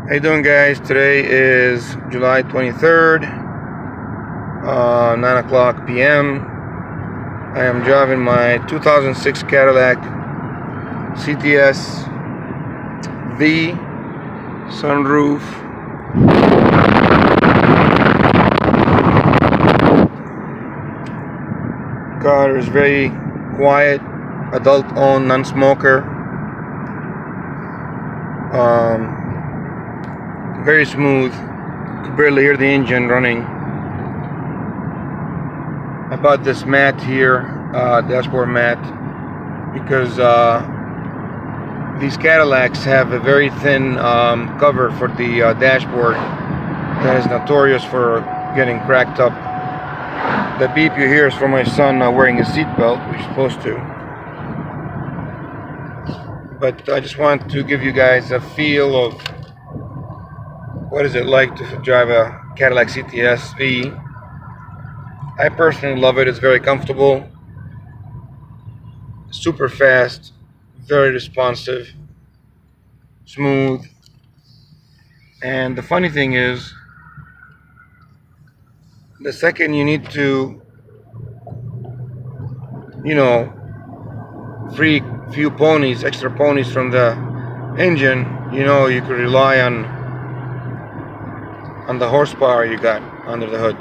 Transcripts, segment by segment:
How you doing, guys? Today is July 23rd, 9 o'clock p.m. I am driving my 2006 Cadillac STS-V sunroof. Car is very quiet, adult-owned, non-smoker. Very smooth. Could barely hear the engine running. I bought this mat here, dashboard mat, because these Cadillacs have a very thin cover for the dashboard that is notorious for getting cracked up. The beep you hear is from my son wearing a seatbelt, which is supposed to. But I just want to give you guys a feel of what is it like to drive a Cadillac STS-V. I personally love it. It's very comfortable, super fast, very responsive, smooth. And the funny thing is, the second you need to, free few ponies, extra ponies from the engine, you could rely on the horsepower you got under the hood.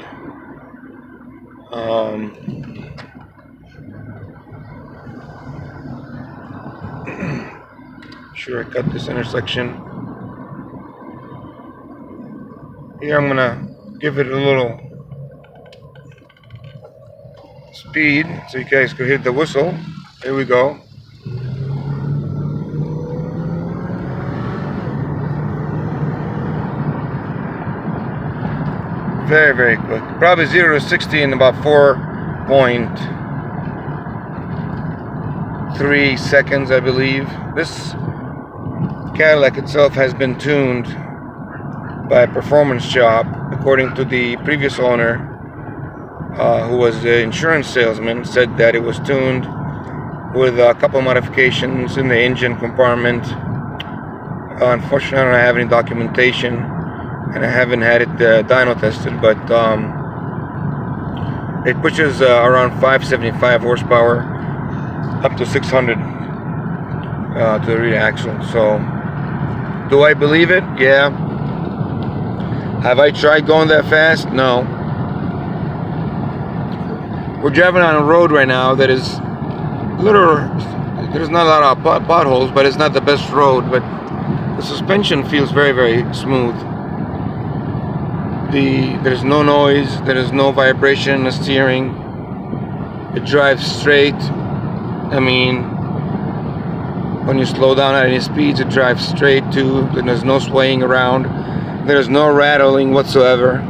Sure, I cut this intersection. Here I'm gonna give it a little speed so you guys could hear the whistle. Here we go. Very, very quick. Probably 0 to 60 in about 4.3 seconds, I believe. This Cadillac itself has been tuned by a performance shop, according to the previous owner, who was the insurance salesman. Said that it was tuned with a couple modifications in the engine compartment. Unfortunately, I don't have any documentation, and I haven't had it dyno tested, but it pushes around 575 horsepower up to 600 to the rear axle. So, do I believe it? Yeah. Have I tried going that fast? No. We're driving on a road right now that is there's not a lot of potholes, but it's not the best road, but the suspension feels very, very smooth. There's no noise, there is no vibration in the steering. It drives straight. I mean, when you slow down at any speeds, it drives straight too. There's no swaying around. There's no rattling whatsoever.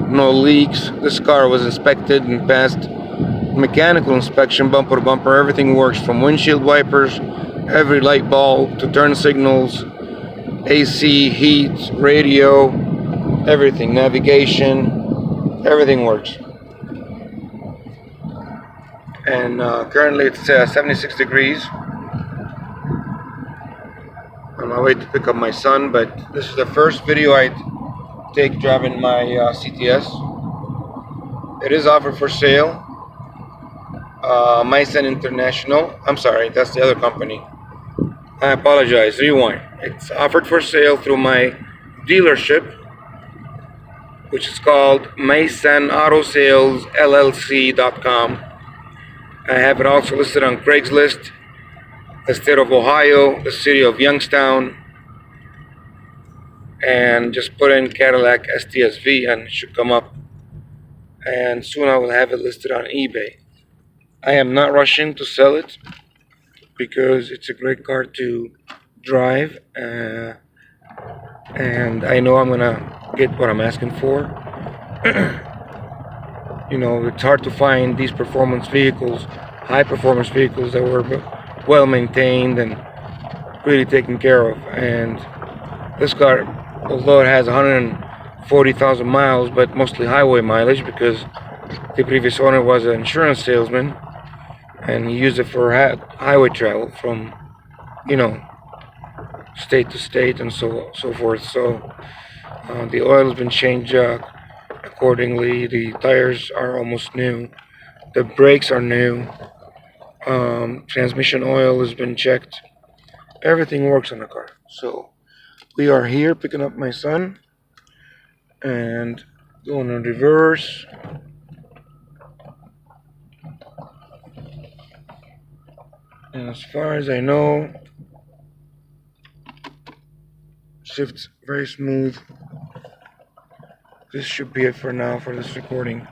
No leaks. This car was inspected and passed mechanical inspection, bumper to bumper. Everything works, from windshield wipers, every light bulb, to turn signals, AC, heat, radio, everything, navigation, everything works. And currently it's 76 degrees. On my way to pick up my son, but this is the first video I take driving my CTS. It is offered for sale. Mysen International. I'm sorry, that's the other company. I apologize. Rewind. It's offered for sale through my dealership, which is called MysonAutoSalesLLC.com. I have it also listed on Craigslist, the state of Ohio, the city of Youngstown, and just put in Cadillac STS-V and it should come up. And soon I will have it listed on eBay. I am not rushing to sell it because it's a great car to drive, and I know I'm gonna get what I'm asking for. It's hard to find these performance vehicles, high performance vehicles, that were well maintained and really taken care of. And this car, although it has 140,000 miles, but mostly highway mileage, because the previous owner was an insurance salesman and he used it for highway travel from state to state and so forth. So the oil has been changed accordingly. The tires are almost new. The brakes are new. Transmission oil has been checked. Everything works on the car. So we are here picking up my son and going in reverse. And as far as I know, shift's very smooth. This should be it for now for this recording.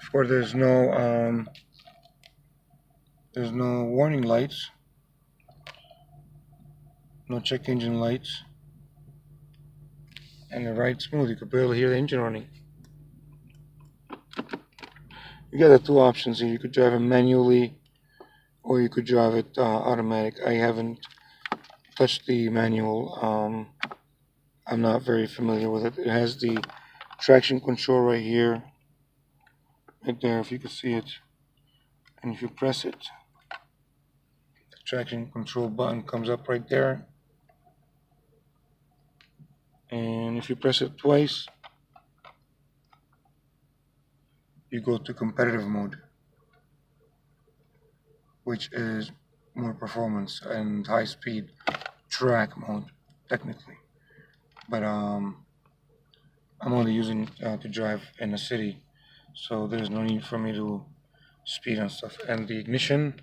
Of course, there's no warning lights, no check engine lights, and the ride's smooth. You could barely hear the engine running. You got the two options here. You could drive it manually, or you could drive it automatic. I haven't touched the manual. I'm not very familiar with it. It has the traction control right here, right there, if you can see it. And if you press it, the traction control button comes up right there. And if you press it twice, you go to competitive mode, which is more performance and high speed track mode, technically. But I'm only using it to drive in the city, so there's no need for me to speed and stuff. And the ignition,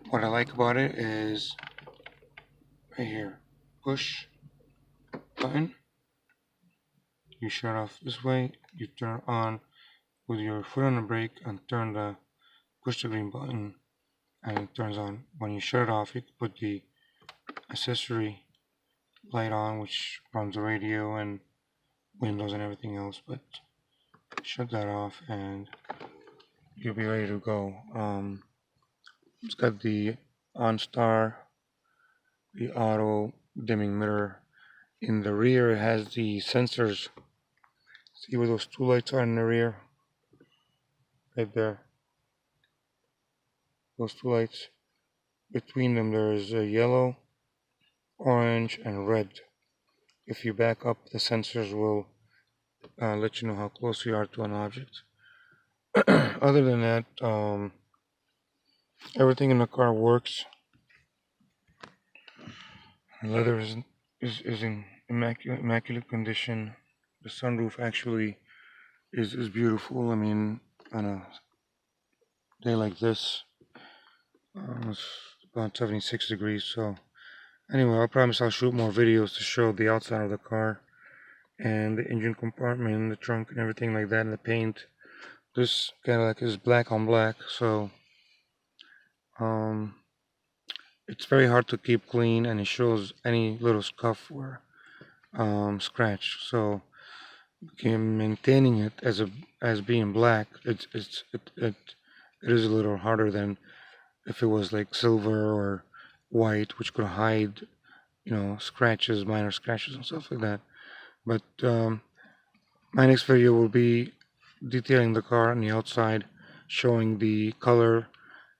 what I like about it is right here, push button, you shut off this way, you turn on with your foot on the brake and push the green button, and it turns on. When you shut it off, you can put the accessory light on, which runs the radio and windows and everything else, but shut that off and you'll be ready to go. It's got the OnStar, the auto dimming mirror. In the rear, it has the sensors. See where those two lights are in the rear? Right there. Those two lights. Between them, there is a yellow, orange, and red. If you back up, the sensors will let you know how close you are to an object. Other than that, everything in the car works. The leather is in immaculate condition. The sunroof actually is beautiful. I mean, on a day like this, it's about 76 degrees. So anyway, I promise I'll shoot more videos to show the outside of the car and the engine compartment and the trunk and everything like that, and the paint. This Cadillac is black on black, so it's very hard to keep clean, and it shows any little scuff or scratch. So maintaining it as being black, it is a little harder than if it was like silver or white, which could hide, scratches, minor scratches and stuff like that. But my next video will be detailing the car on the outside, showing the color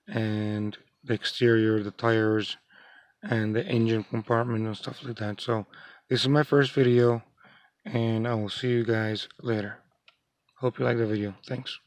and the exterior, the tires, and the engine compartment and stuff like that. So this is my first video, and I will see you guys later. Hope you like the video. Thanks.